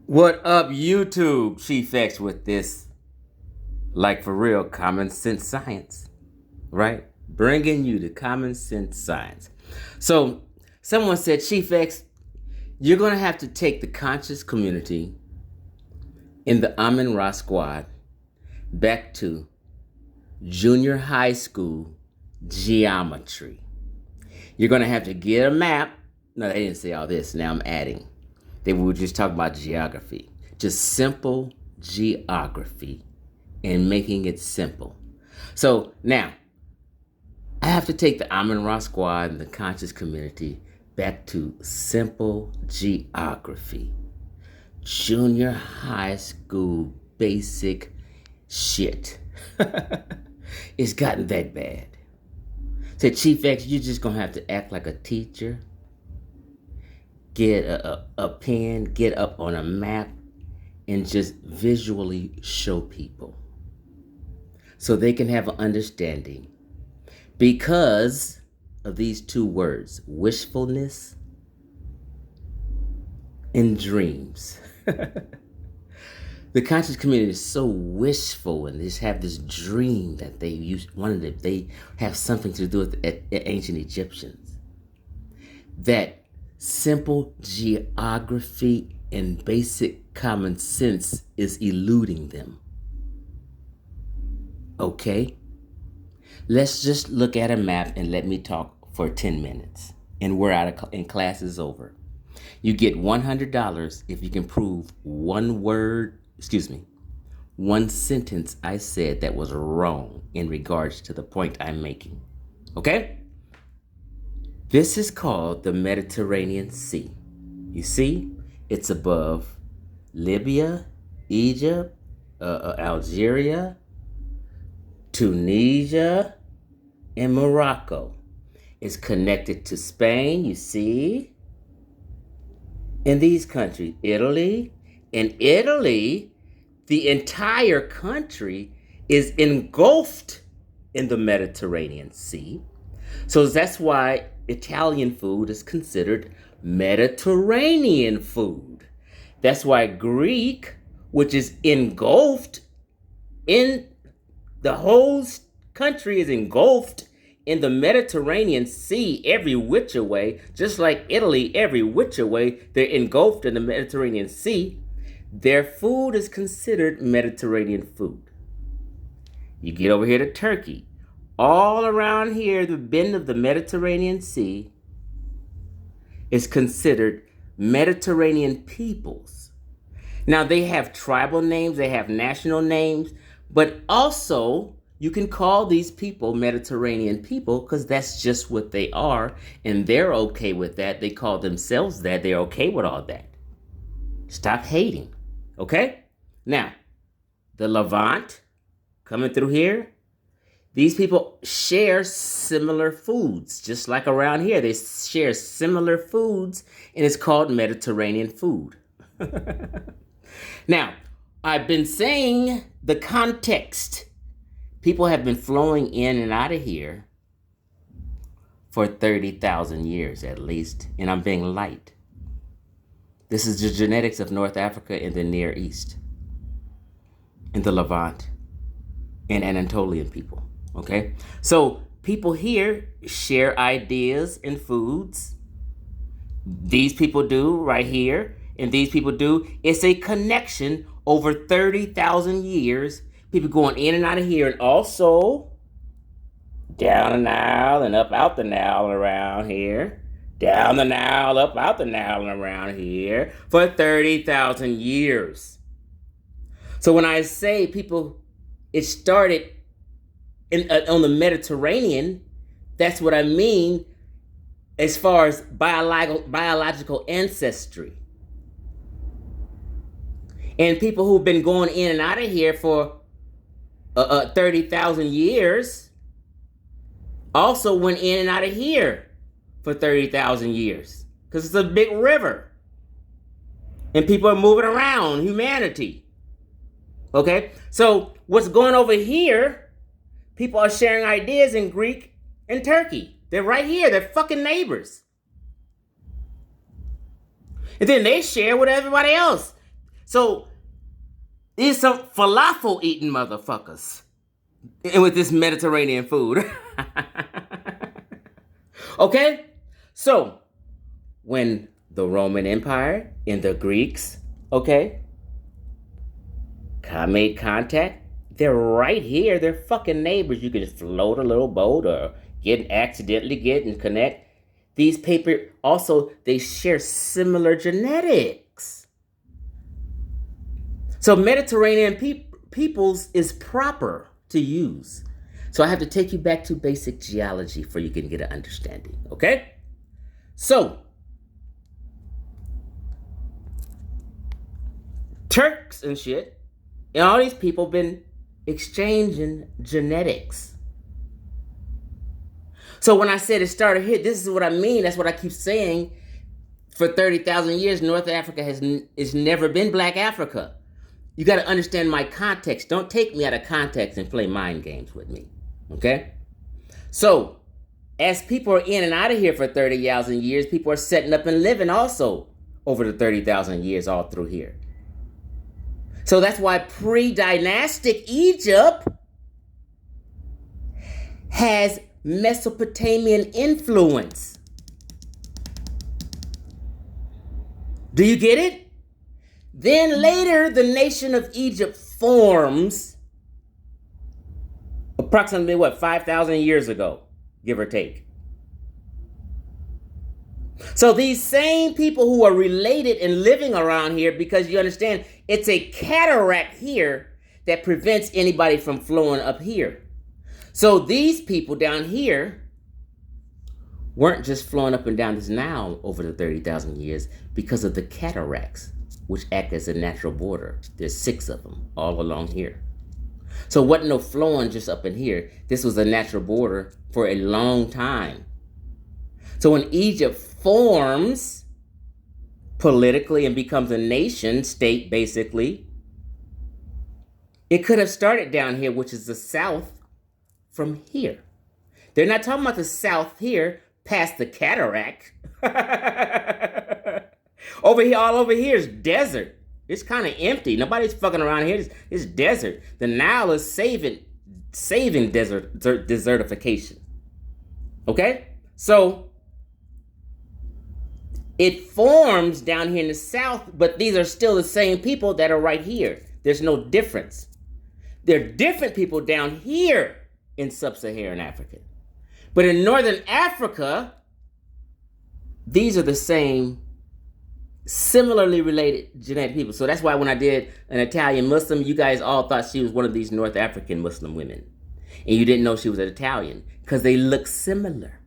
What up, YouTube? Chief X with this, like for real, common sense science, right? Bringing you the common sense science. So, someone said, Chief X, you're going to have to take the conscious community in the Amin Ra squad back to junior high school geometry. You're going to have to get a map. No, they didn't say all this. Now I'm adding. They were just talking about geography. Just simple geography and making it simple. So now, I have to take the Amin Ra squad and the conscious community back to simple geography. Junior high school basic shit. It's gotten that bad. Said, Chief X, you're just going to have to act like a teacher. Get a pen, get up on a map, and just visually show people so they can have an understanding because of these two words, wishfulness and dreams. The conscious community is so wishful and they just have this dream that they have something to do with ancient Egyptians. That simple geography and basic common sense is eluding them. Okay? Let's just look at a map and let me talk for 10 minutes. And we're out of and class is over. You get $100 if you can prove one sentence I said that was wrong in regards to the point I'm making. Okay? This is called the Mediterranean Sea. You see, it's above Libya, Egypt, Algeria, Tunisia, and Morocco. It's connected to Spain, you see, in these countries, Italy. In Italy, the entire country is engulfed in the Mediterranean Sea. So that's why Italian food is considered Mediterranean food. That's why Greek, which is engulfed in the whole country, is engulfed in the Mediterranean Sea every which way, just like Italy, every which way, they're engulfed in the Mediterranean Sea. Their food is considered Mediterranean food. You get over here to Turkey. All around here, the bend of the Mediterranean Sea is considered Mediterranean peoples. Now, they have tribal names, they have national names, but also you can call these people Mediterranean people because that's just what they are, and they're okay with that. They call themselves that. They're okay with all that. Stop hating, okay? Now, the Levant coming through here, these people share similar foods, just like around here. They share similar foods, and it's called Mediterranean food. Now, I've been saying the context. People have been flowing in and out of here for 30,000 years at least, and I'm being light. This is the genetics of North Africa and the Near East, and the Levant, and Anatolian people. Okay, so people here share ideas and foods. These people do right here, and these people do. It's a connection over 30,000 years. People going in and out of here, and also down the Nile and up out the Nile and around here. Down the Nile, up out the Nile and around here for 30,000 years. So when I say people, it started on the Mediterranean, that's what I mean as far as biological ancestry. And people who've been going in and out of here for 30,000 years also went in and out of here for 30,000 years because it's a big river. And people are moving around, humanity. Okay? So what's going over here, people are sharing ideas in Greek and Turkey. They're right here. They're fucking neighbors. And then they share with everybody else. So these some falafel eating motherfuckers. And with this Mediterranean food. Okay? So when the Roman Empire and the Greeks, okay, made contact, they're right here. They're fucking neighbors. You can just float a little boat or accidentally get and connect. These people also, they share similar genetics. So Mediterranean peoples is proper to use. So I have to take you back to basic geology for you can get an understanding, okay? So, Turks and shit, and all these people been exchanging genetics. So when I said it started here, this is what I mean. That's what I keep saying. For 30,000 years, North Africa has never been Black Africa. You got to understand my context. Don't take me out of context and play mind games with me, okay? So, as people are in and out of here for 30,000 years, people are setting up and living also over the 30,000 years all through here. So that's why pre-dynastic Egypt has Mesopotamian influence. Do you get it? Then later, the nation of Egypt forms approximately, 5,000 years ago, give or take. So these same people who are related and living around here, because you understand, it's a cataract here that prevents anybody from flowing up here. So these people down here weren't just flowing up and down this Nile over the 30,000 years because of the cataracts, which act as a natural border. There's 6 of them all along here. So wasn't no flowing just up in here. This was a natural border for a long time. So when Egypt forms politically and becomes a nation state, basically, it could have started down here, which is the south, from here. They're not talking about the south here, past the cataract. Over here, all over here is desert. It's kind of empty. Nobody's fucking around here. It's desert. The Nile is saving desertification. Okay? So it forms down here in the south, but these are still the same people that are right here. There's no difference. There are different people down here in sub-Saharan Africa. But in northern Africa, these are the same similarly related genetic people. So that's why when I did an Italian Muslim, you guys all thought she was one of these North African Muslim women. And you didn't know she was an Italian because they look similar.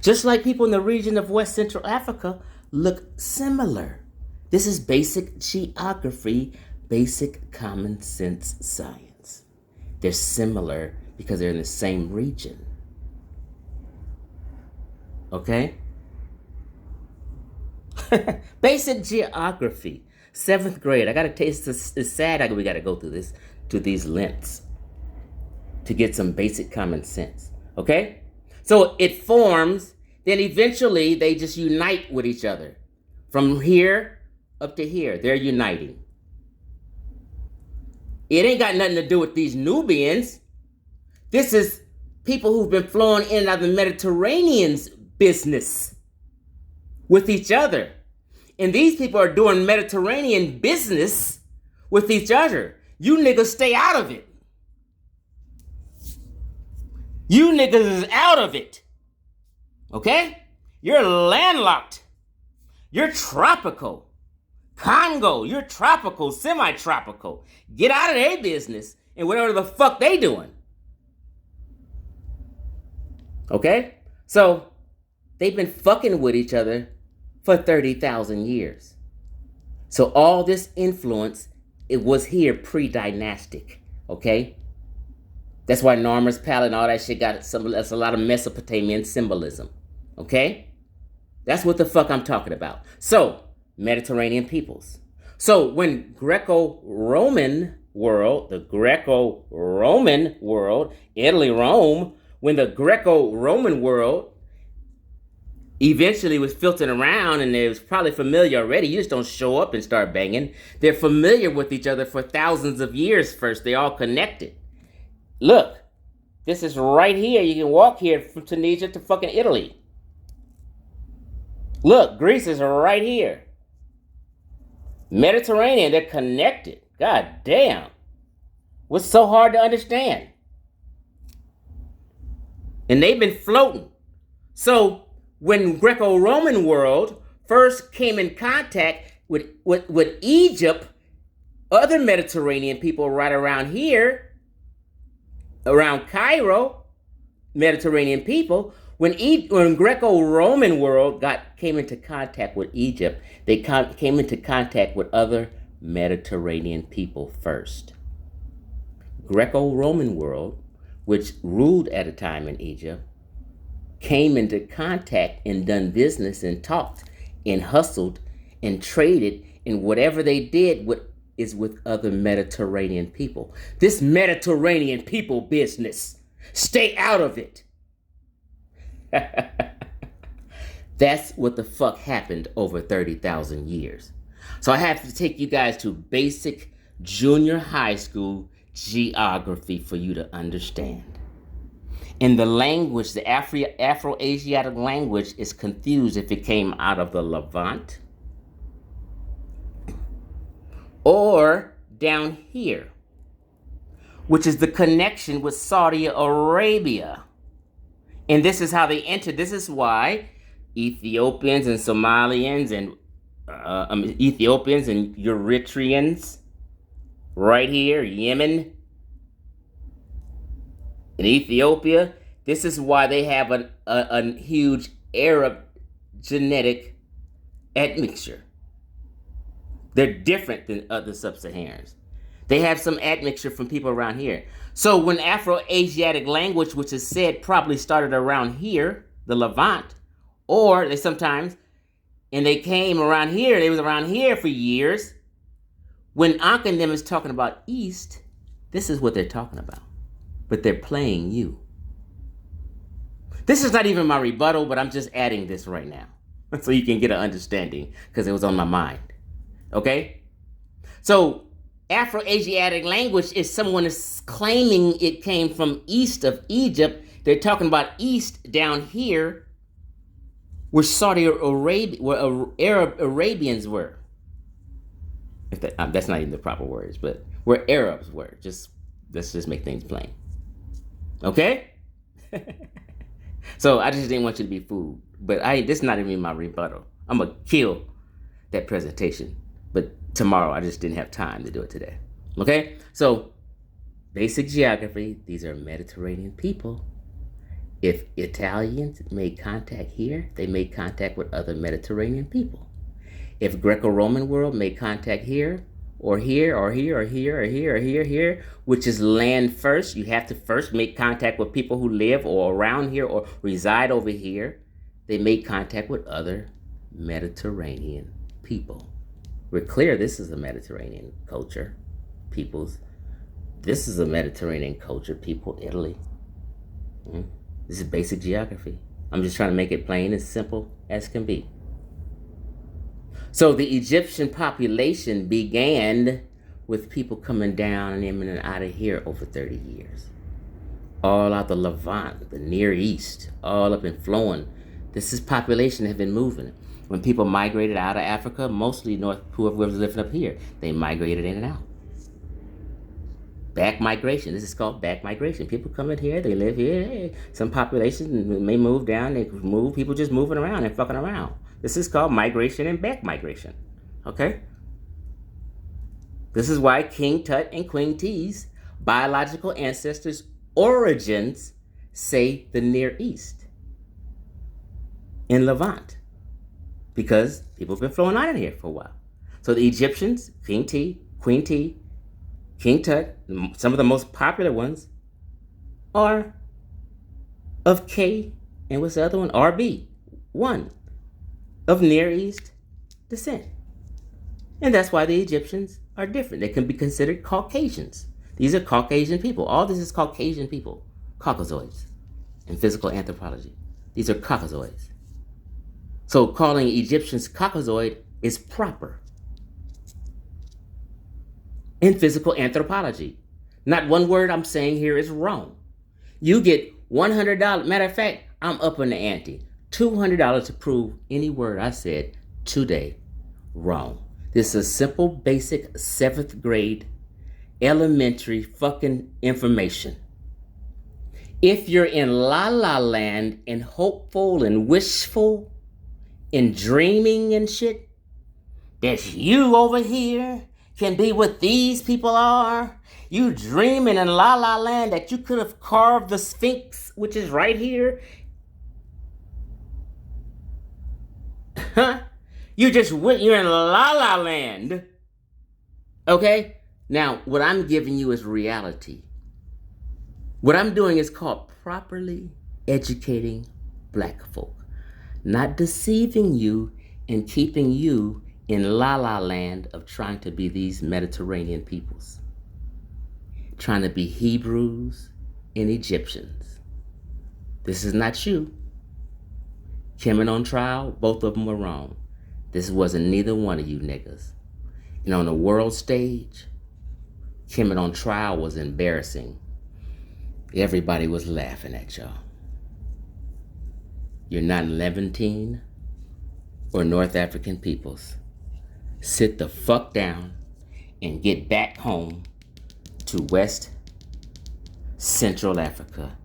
Just like people in the region of West Central Africa look similar. This is basic geography, basic common sense science. They're similar because they're in the same region. Okay? Basic geography. 7th grade. I gotta taste this. It's sad we gotta go through this, to these lengths, to get some basic common sense. Okay? So it forms, then eventually they just unite with each other. From here up to here, they're uniting. It ain't got nothing to do with these Nubians. This is people who've been flowing in and out of the Mediterranean's business with each other. And these people are doing Mediterranean business with each other. You niggas stay out of it. You niggas is out of it. Okay? You're landlocked. You're tropical. Congo, you're tropical, semi-tropical. Get out of their business and whatever the fuck they doing. Okay? So, they've been fucking with each other for 30,000 years. So all this influence, it was here pre-dynastic, okay? That's why Narmer's palette and all that shit that's a lot of Mesopotamian symbolism, okay? That's what the fuck I'm talking about. So, Mediterranean peoples. So when Greco-Roman world, Italy, Rome, when the Greco-Roman world eventually was filtering around, and they was probably familiar already. You just don't show up and start banging. They're familiar with each other for thousands of years first. They all connected. Look, this is right here. You can walk here from Tunisia to fucking Italy. Look, Greece is right here. Mediterranean, they're connected. God damn. What's so hard to understand? And they've been floating. So when Greco-Roman world first came in contact with Egypt, other Mediterranean people right around here, around Cairo, Mediterranean people, when Greco-Roman world came into contact with Egypt, they came into contact with other Mediterranean people first. Greco-Roman world, which ruled at a time in Egypt, came into contact and done business and talked and hustled and traded, and whatever they did is with other Mediterranean people. This Mediterranean people business, stay out of it. That's what the fuck happened over 30,000 years. So I have to take you guys to basic junior high school geography for you to understand. And the language, the Afro-Asiatic language, is confused if it came out of the Levant or down here, which is the connection with Saudi Arabia. And this is how they entered. This is why Ethiopians and Somalians and Ethiopians and Eritreans right here, Yemen and Ethiopia, this is why they have a huge Arab genetic admixture. They're different than other sub-Saharans. They have some admixture from people around here. So when Afro-Asiatic language, which is said probably started around here, the Levant, or they sometimes, and they came around here, they was around here for years. When Ankh and them is talking about East, this is what they're talking about. But they're playing you. This is not even my rebuttal, but I'm just adding this right now so you can get an understanding, because it was on my mind. Okay? So Afro-Asiatic language is someone is claiming it came from east of Egypt. They're talking about east down here where Saudi Arabia, where Arab Arabians were. If that's not even the proper words, but where Arabs were. Let's just make things plain. Okay? So I just didn't want you to be fooled. But this is not even my rebuttal. I'm going to kill that presentation. But tomorrow, I just didn't have time to do it today. Okay? So, basic geography. These are Mediterranean people. If Italians made contact here, they made contact with other Mediterranean people. If Greco-Roman world made contact here, or here, or here, or here, or here, or here, here, which is land first. You have to first make contact with people who live or around here or reside over here. They made contact with other Mediterranean people. We're clear this is a Mediterranean culture, peoples. This is a Mediterranean culture, people, Italy. This is basic geography. I'm just trying to make it plain and simple as can be. So the Egyptian population began with people coming down and in and out of here over 30 years. All out the Levant, the Near East, all up and flowing. This is population have been moving. When people migrated out of Africa, mostly whoever was living up here, they migrated in and out. Back migration. This is called back migration. People come in here, they live here. Hey, some population may move down, they move. People just moving around and fucking around. This is called migration and back migration. Okay? This is why King Tut and Queen T's biological ancestors' origins say the Near East in Levant. Because people have been flowing out of here for a while. So the Egyptians, King T, Queen T, King Tut, some of the most popular ones are of K, and what's the other one? RB, one, of Near East descent. And that's why the Egyptians are different. They can be considered Caucasians. These are Caucasian people. All this is Caucasian people, Caucasoids, in physical anthropology. These are Caucasoids. So calling Egyptians Caucasoid is proper in physical anthropology. Not one word I'm saying here is wrong. You get $100. Matter of fact, I'm up on the ante. $200 to prove any word I said today wrong. This is simple, basic 7th grade, elementary fucking information. If you're in la la land and hopeful and wishful and dreaming and shit, that you over here can be what these people are, you dreaming in la la land that you could have carved the Sphinx, which is right here. Huh? You're in la la land. Okay? Now, what I'm giving you is reality. What I'm doing is called properly educating black folk. Not deceiving you and keeping you in la la land of trying to be these Mediterranean peoples. Trying to be Hebrews and Egyptians. This is not you. Kemet on trial, both of them were wrong. This wasn't neither one of you niggas. And on the world stage, Kemet on trial was embarrassing. Everybody was laughing at y'all. You're not Levantine or North African peoples. Sit the fuck down and get back home to West Central Africa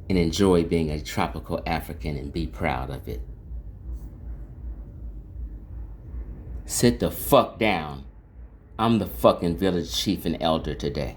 and enjoy being a tropical African and be proud of it. Sit the fuck down. I'm the fucking village chief and elder today.